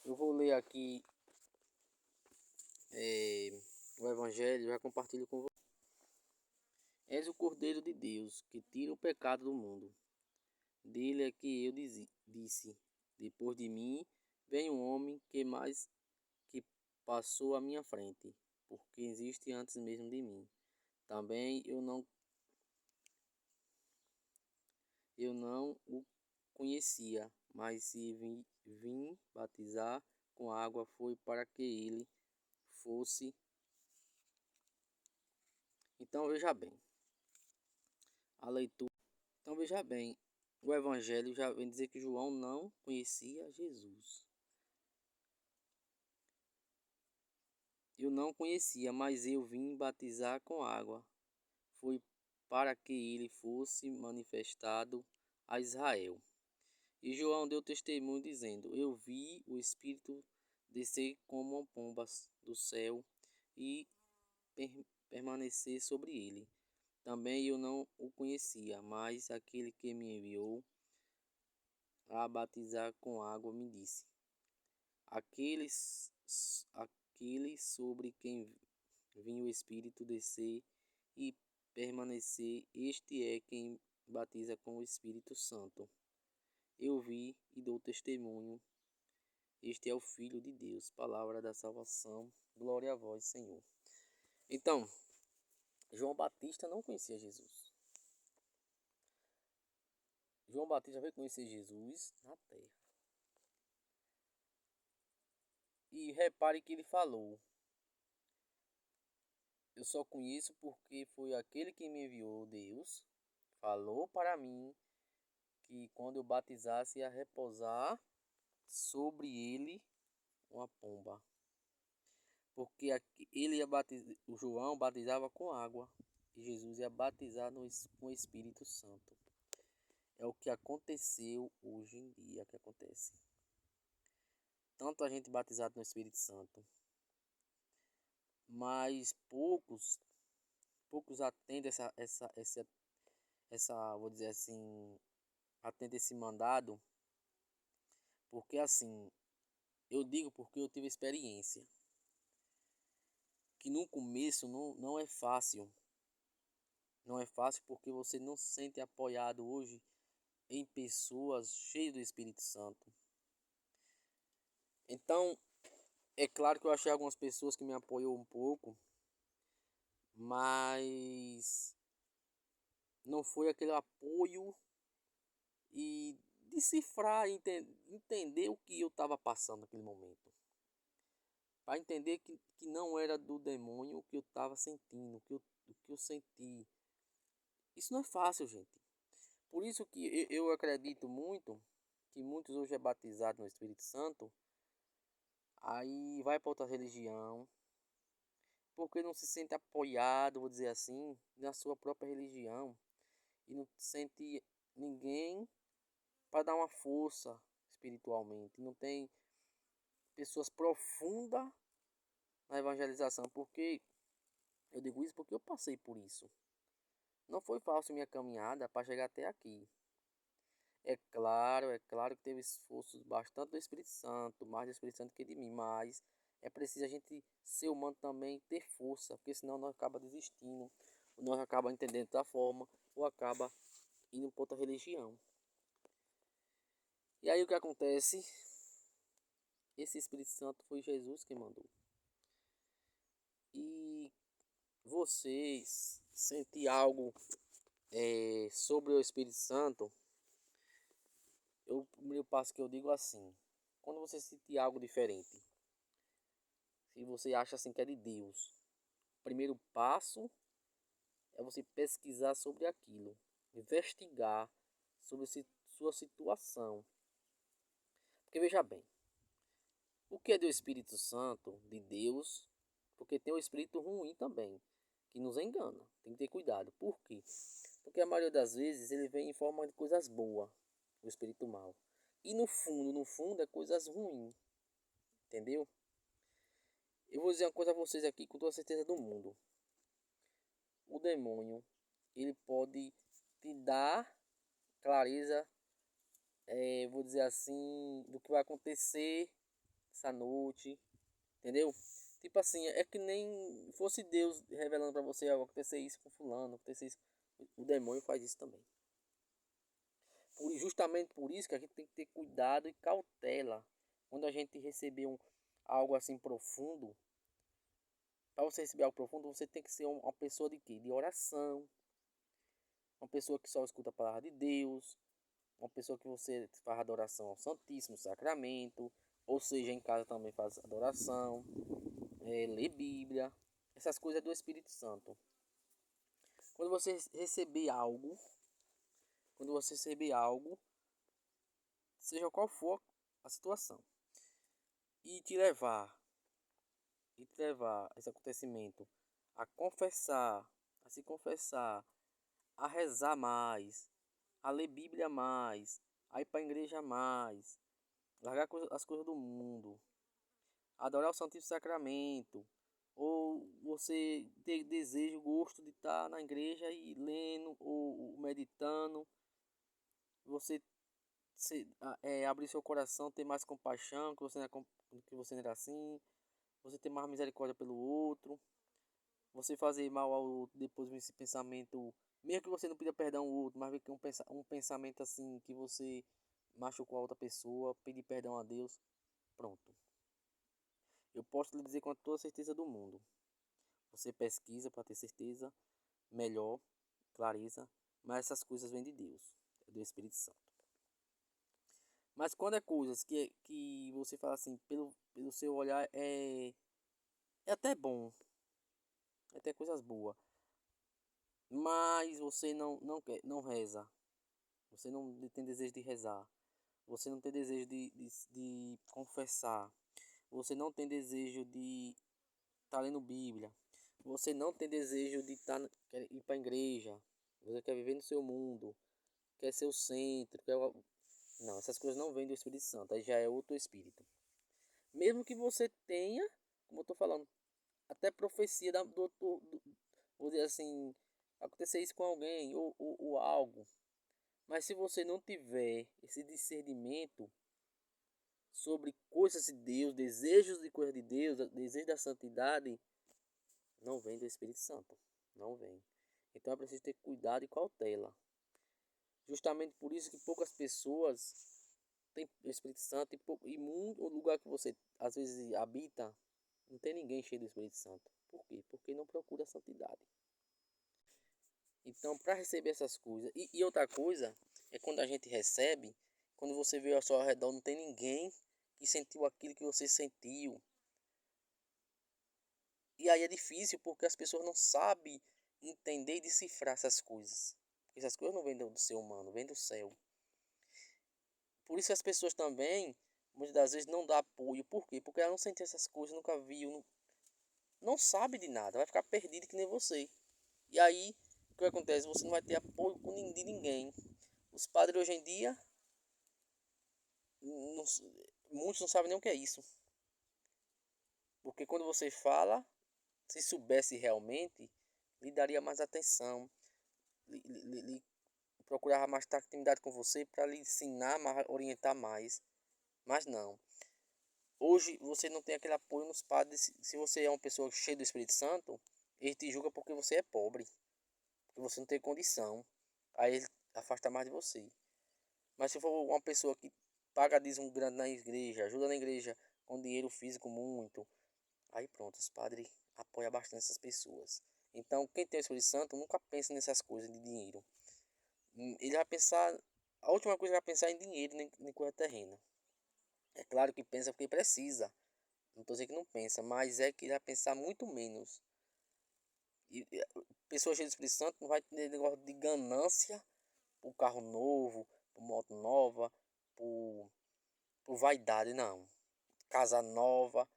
Eu vou ler aqui o Evangelho, já compartilho com você. És o Cordeiro de Deus, que tira o pecado do mundo. Dele é que eu disse, depois de mim vem um homem que passou à minha frente, porque existe antes mesmo de mim. Também eu não o conhecia, mas se vim batizar com água foi para que ele fosse. Então veja bem, a leitura. Então veja bem, o Evangelho já vem dizer que João não conhecia Jesus. Eu não conhecia, mas eu vim batizar com água. Foi para que ele fosse manifestado a Israel. E João deu testemunho dizendo: Eu vi o Espírito descer como uma pomba do céu e permanecer sobre ele. Também eu não o conhecia, mas aquele que me enviou a batizar com água me disse: Aqueles sobre quem vinha o Espírito descer e permanecer, este é quem batiza com o Espírito Santo. Eu vi e dou testemunho. Este é o Filho de Deus, palavra da salvação. Glória a vós, Senhor. Então, João Batista não conhecia Jesus. João Batista veio conhecer Jesus na terra. E repare que ele falou: Eu só conheço porque foi aquele que me enviou, Deus, falou para mim que quando eu batizasse ia repousar sobre ele uma pomba. Porque ele ia batizar, o João batizava com água e Jesus ia batizar com o Espírito Santo. É o que aconteceu hoje em dia, que acontece. Tanto a gente batizado no Espírito Santo, mas poucos atendem vou dizer assim, atendem esse mandado, porque assim, eu digo porque eu tive experiência, que no começo não é fácil. Não é fácil porque você não se sente apoiado hoje em pessoas cheias do Espírito Santo. Então, é claro que eu achei algumas pessoas que me apoiou um pouco, mas não foi aquele apoio e decifrar, entender o que eu estava passando naquele momento. Para entender que não era do demônio o que eu estava sentindo, o que eu senti. Isso não é fácil, gente. Por isso que eu acredito muito que muitos hoje é batizado no Espírito Santo, aí vai para outra religião, porque não se sente apoiado, vou dizer assim, na sua própria religião e não sente ninguém para dar uma força espiritualmente, não tem pessoas profundas na evangelização, porque eu digo isso porque eu passei por isso. Não foi fácil minha caminhada para chegar até aqui. É claro que teve esforços bastante do Espírito Santo, mais do Espírito Santo que de mim, mas é preciso a gente ser humano também, ter força, porque senão nós acaba desistindo, nós acaba entendendo da forma, ou acaba indo para outra religião. E aí o que acontece? Esse Espírito Santo foi Jesus quem mandou. E vocês sentem algo sobre o Espírito Santo? O primeiro passo que eu digo assim: quando você sentir algo diferente, se você acha assim que é de Deus, o primeiro passo é você pesquisar sobre aquilo, investigar sobre sua situação. Porque veja bem, o que é do Espírito Santo, de Deus, porque tem o Espírito ruim também, que nos engana, tem que ter cuidado. Por quê? Porque a maioria das vezes ele vem em forma de coisas boas, o Espírito mal. E no fundo é coisas ruins, entendeu? Eu vou dizer uma coisa a vocês aqui com toda a certeza do mundo. O demônio, ele pode te dar clareza, vou dizer assim, do que vai acontecer essa noite, entendeu? Tipo assim, é que nem fosse Deus revelando para você algo, acontecer isso com fulano, acontecer isso. O demônio faz isso também. Justamente por isso que a gente tem que ter cuidado e cautela quando a gente receber algo assim profundo. Para você receber algo profundo, você tem que ser uma pessoa de quê? De oração, uma pessoa que só escuta a palavra de Deus, uma pessoa que você faz adoração ao Santíssimo Sacramento, ou seja, em casa também faz adoração, lê Bíblia, essas coisas do Espírito Santo. Quando você receber algo, quando você receber algo, seja qual for a situação, e te levar esse acontecimento a confessar, a se confessar, a rezar mais, a ler Bíblia mais, a ir para a igreja mais, largar as coisas do mundo, adorar o Santíssimo Sacramento, ou você ter desejo, gosto de estar na igreja e lendo ou meditando, você abrir seu coração, ter mais compaixão, que você não era assim, você ter mais misericórdia pelo outro, você fazer mal ao outro depois desse pensamento, mesmo que você não pedir perdão ao outro, mas que um pensamento assim que você machucou a outra pessoa, pedir perdão a Deus, pronto. Eu posso lhe dizer com toda a certeza do mundo. Você pesquisa para ter certeza, melhor, clareza, mas essas coisas vêm de Deus, é do Espírito Santo. Mas quando é coisas que você fala assim, pelo seu olhar, é até bom, é até coisas boas, mas você não quer, não reza, você não tem desejo de rezar, você não tem desejo de confessar, você não tem desejo de estar lendo Bíblia, você não tem desejo de quer ir para a igreja, você quer viver no seu mundo, quer ser o centro, não, essas coisas não vêm do Espírito Santo, aí já é outro espírito. Mesmo que você tenha, como eu estou falando, até profecia vou dizer assim, acontecer isso com alguém ou algo. Mas se você não tiver esse discernimento sobre coisas de Deus, desejos de coisas de Deus, desejo da santidade, não vem do Espírito Santo. Não vem. Então é preciso ter cuidado e cautela. Justamente por isso que poucas pessoas têm o Espírito Santo e muito, o lugar que você às vezes habita, não tem ninguém cheio do Espírito Santo. Por quê? Porque não procura a santidade. Então, para receber essas coisas. E outra coisa é quando a gente recebe, quando você vê ao seu redor, não tem ninguém que sentiu aquilo que você sentiu. E aí é difícil porque as pessoas não sabem entender e decifrar essas coisas. Porque essas coisas não vêm do ser humano, vêm do céu. Por isso que as pessoas também, muitas das vezes, não dão apoio. Por quê? Porque ela não sentiu essas coisas, nunca viu, não sabe de nada, vai ficar perdido que nem você. E aí, o que acontece? Você não vai ter apoio de ninguém. Os padres hoje em dia, não, muitos não sabem nem o que é isso. Porque quando você fala, se soubesse realmente, lhe daria mais atenção, lhe procurava mais ter intimidade com você para lhe ensinar, orientar mais. Mas não. Hoje você não tem aquele apoio nos padres. Se você é uma pessoa cheia do Espírito Santo, ele te julga porque você é pobre, porque você não tem condição. Aí ele afasta mais de você. Mas se for uma pessoa que paga dízimo grande na igreja, ajuda na igreja com dinheiro físico muito, aí pronto, os padres apoiam bastante essas pessoas. Então, quem tem o Espírito Santo nunca pensa nessas coisas de dinheiro. Ele vai pensar, a última coisa que vai pensar é em dinheiro, nem coisa terrena. É claro que pensa porque precisa. Não estou dizendo que não pensa, mas é que ele vai pensar muito menos. E pessoa cheia do Espírito Santo não vai ter negócio de ganância por carro novo, por moto nova, por vaidade, não. Casa nova,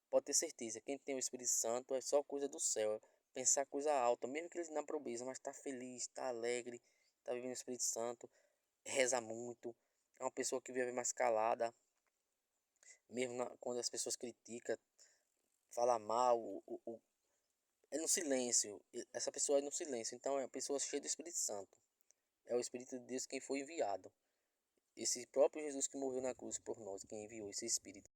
pode ter certeza, quem tem o Espírito Santo é só coisa do céu. Pensar coisa alta, mesmo que ele na pobreza, mas está feliz, está alegre, está vivendo o Espírito Santo, reza muito. É uma pessoa que vive mais calada, mesmo quando as pessoas criticam, fala mal, é no silêncio. Essa pessoa é no silêncio, então é uma pessoa cheia do Espírito Santo. É o Espírito de Deus quem foi enviado. Esse próprio Jesus que morreu na cruz por nós, quem enviou esse Espírito.